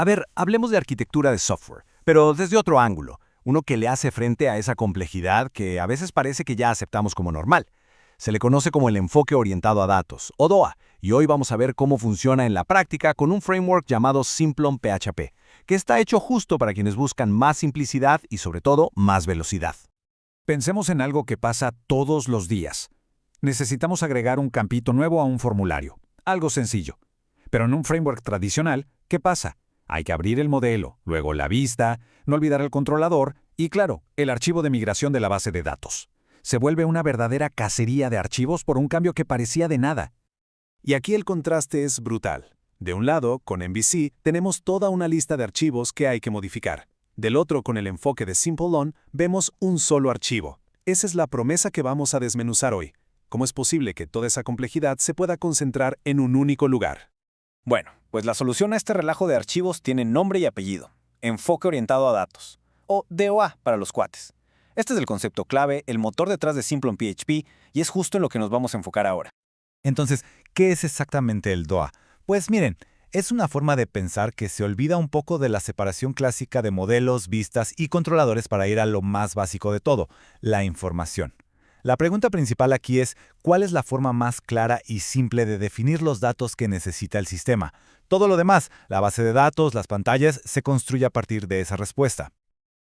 A ver, hablemos de arquitectura de software, pero desde otro ángulo, uno que le hace frente a esa complejidad que a veces parece que ya aceptamos como normal. Se le conoce como el enfoque orientado a datos, o DOA, y hoy vamos a ver cómo funciona en la práctica con un framework llamado Simplon PHP, que está hecho justo para quienes buscan más simplicidad y sobre todo más velocidad. Pensemos en algo que pasa todos los días. Necesitamos agregar un campito nuevo a un formulario. Algo sencillo. Pero en un framework tradicional, ¿qué pasa? Hay que abrir el modelo, luego la vista, no olvidar el controlador y, claro, el archivo de migración de la base de datos. Se vuelve una verdadera cacería de archivos por un cambio que parecía de nada. Y aquí el contraste es brutal. De un lado, con MVC, tenemos toda una lista de archivos que hay que modificar. Del otro, con el enfoque de Simplon, vemos un solo archivo. Esa es la promesa que vamos a desmenuzar hoy. ¿Cómo es posible que toda esa complejidad se pueda concentrar en un único lugar? Bueno, pues la solución a este relajo de archivos tiene nombre y apellido. Enfoque orientado a datos. O DOA para los cuates. Este es el concepto clave, el motor detrás de Simplon PHP, y es justo en lo que nos vamos a enfocar ahora. Entonces, ¿qué es exactamente el DOA? Pues miren, es una forma de pensar que se olvida un poco de la separación clásica de modelos, vistas y controladores para ir a lo más básico de todo, la información. La pregunta principal aquí es, ¿cuál es la forma más clara y simple de definir los datos que necesita el sistema? Todo lo demás, la base de datos, las pantallas, se construye a partir de esa respuesta.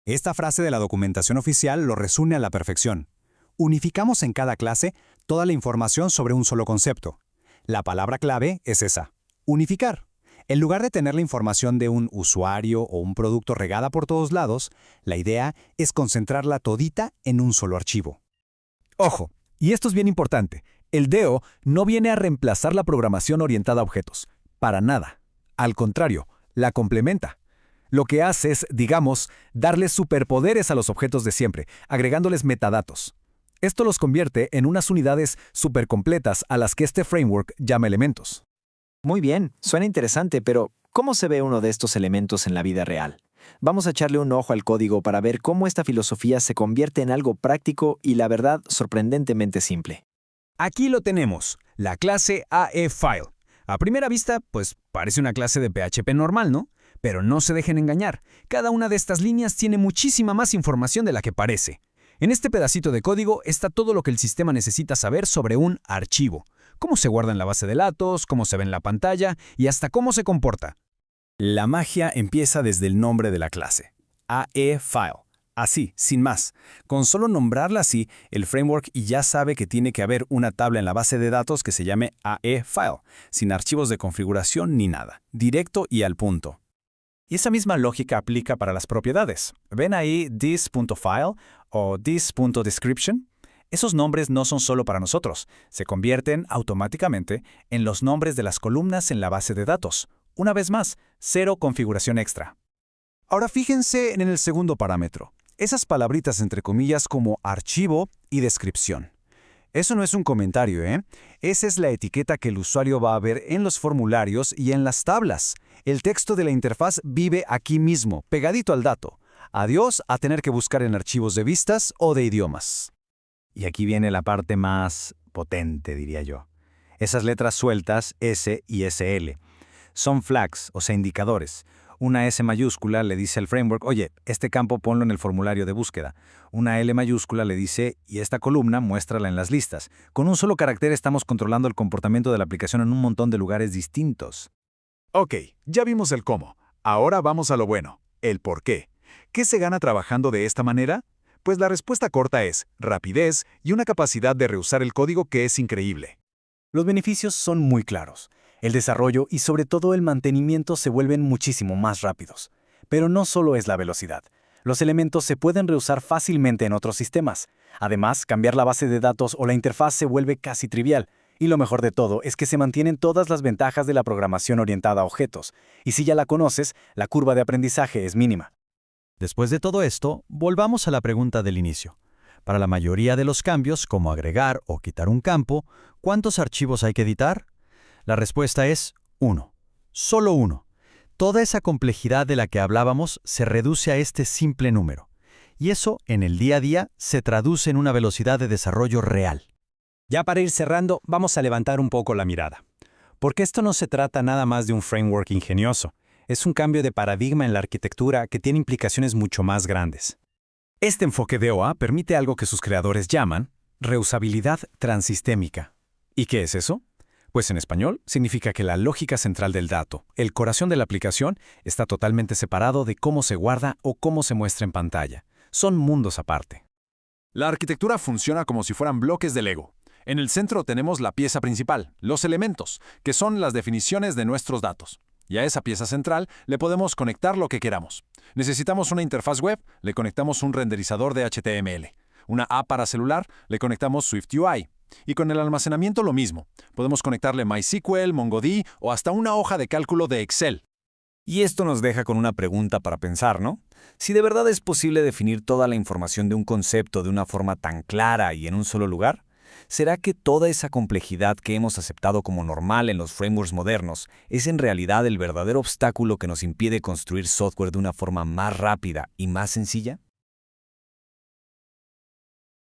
Esta frase de la documentación oficial lo resume a la perfección. Unificamos en cada clase toda la información sobre un solo concepto. La palabra clave es esa, unificar. En lugar de tener la información de un usuario o un producto regada por todos lados, la idea es concentrarla todita en un solo archivo. Ojo, y esto es bien importante, el DO no viene a reemplazar la programación orientada a objetos, para nada. Al contrario, la complementa. Lo que hace es, digamos, darles superpoderes a los objetos de siempre, agregándoles metadatos. Esto los convierte en unas unidades supercompletas a las que este framework llama elementos. Muy bien, suena interesante, pero ¿cómo se ve uno de estos elementos en la vida real? Vamos a echarle un ojo al código para ver cómo esta filosofía se convierte en algo práctico y, la verdad, sorprendentemente simple. Aquí lo tenemos, la clase AEFile. A primera vista, pues parece una clase de PHP normal, ¿no? Pero no se dejen engañar, cada una de estas líneas tiene muchísima más información de la que parece. En este pedacito de código está todo lo que el sistema necesita saber sobre un archivo. Cómo se guarda en la base de datos, cómo se ve en la pantalla y hasta cómo se comporta. La magia empieza desde el nombre de la clase, AEFile. Así, sin más. Con solo nombrarla así, el framework ya sabe que tiene que haber una tabla en la base de datos que se llame AEFile, sin archivos de configuración ni nada, directo y al punto. Y esa misma lógica aplica para las propiedades. ¿Ven ahí this.file o this.description? Esos nombres no son solo para nosotros, se convierten automáticamente en los nombres de las columnas en la base de datos. Una vez más, cero configuración extra. Ahora fíjense en el segundo parámetro, esas palabritas entre comillas como archivo y descripción. Eso no es un comentario, ¿eh? Esa es la etiqueta que el usuario va a ver en los formularios y en las tablas. El texto de la interfaz vive aquí mismo, pegadito al dato. Adiós a tener que buscar en archivos de vistas o de idiomas. Y aquí viene la parte más potente, diría yo. Esas letras sueltas, S y SL, son flags, o sea, indicadores. Una S mayúscula le dice al framework, oye, este campo ponlo en el formulario de búsqueda. Una L mayúscula le dice, y esta columna muéstrala en las listas. Con un solo carácter estamos controlando el comportamiento de la aplicación en un montón de lugares distintos. Ok, ya vimos el cómo. Ahora vamos a lo bueno, el por qué. ¿Qué se gana trabajando de esta manera? Pues la respuesta corta es rapidez y una capacidad de reusar el código que es increíble. Los beneficios son muy claros. El desarrollo y sobre todo el mantenimiento se vuelven muchísimo más rápidos. Pero no solo es la velocidad. Los elementos se pueden reusar fácilmente en otros sistemas. Además, cambiar la base de datos o la interfaz se vuelve casi trivial. Y lo mejor de todo es que se mantienen todas las ventajas de la programación orientada a objetos. Y si ya la conoces, la curva de aprendizaje es mínima. Después de todo esto, volvamos a la pregunta del inicio. Para la mayoría de los cambios, como agregar o quitar un campo, ¿cuántos archivos hay que editar? La respuesta es 1. Solo 1. Toda esa complejidad de la que hablábamos se reduce a este simple número. Y eso, en el día a día, se traduce en una velocidad de desarrollo real. Ya para ir cerrando, vamos a levantar un poco la mirada. Porque esto no se trata nada más de un framework ingenioso. Es un cambio de paradigma en la arquitectura que tiene implicaciones mucho más grandes. Este enfoque DOA permite algo que sus creadores llaman reusabilidad transistémica. ¿Y qué es eso? Pues en español significa que la lógica central del dato, el corazón de la aplicación, está totalmente separado de cómo se guarda o cómo se muestra en pantalla. Son mundos aparte. La arquitectura funciona como si fueran bloques de Lego. En el centro tenemos la pieza principal, los elementos, que son las definiciones de nuestros datos. Y a esa pieza central le podemos conectar lo que queramos. Necesitamos una interfaz web, le conectamos un renderizador de HTML. Una app para celular, le conectamos SwiftUI. Y con el almacenamiento lo mismo. Podemos conectarle MySQL, MongoDB o hasta una hoja de cálculo de Excel. Y esto nos deja con una pregunta para pensar, ¿no? Si de verdad es posible definir toda la información de un concepto de una forma tan clara y en un solo lugar, ¿será que toda esa complejidad que hemos aceptado como normal en los frameworks modernos es en realidad el verdadero obstáculo que nos impide construir software de una forma más rápida y más sencilla?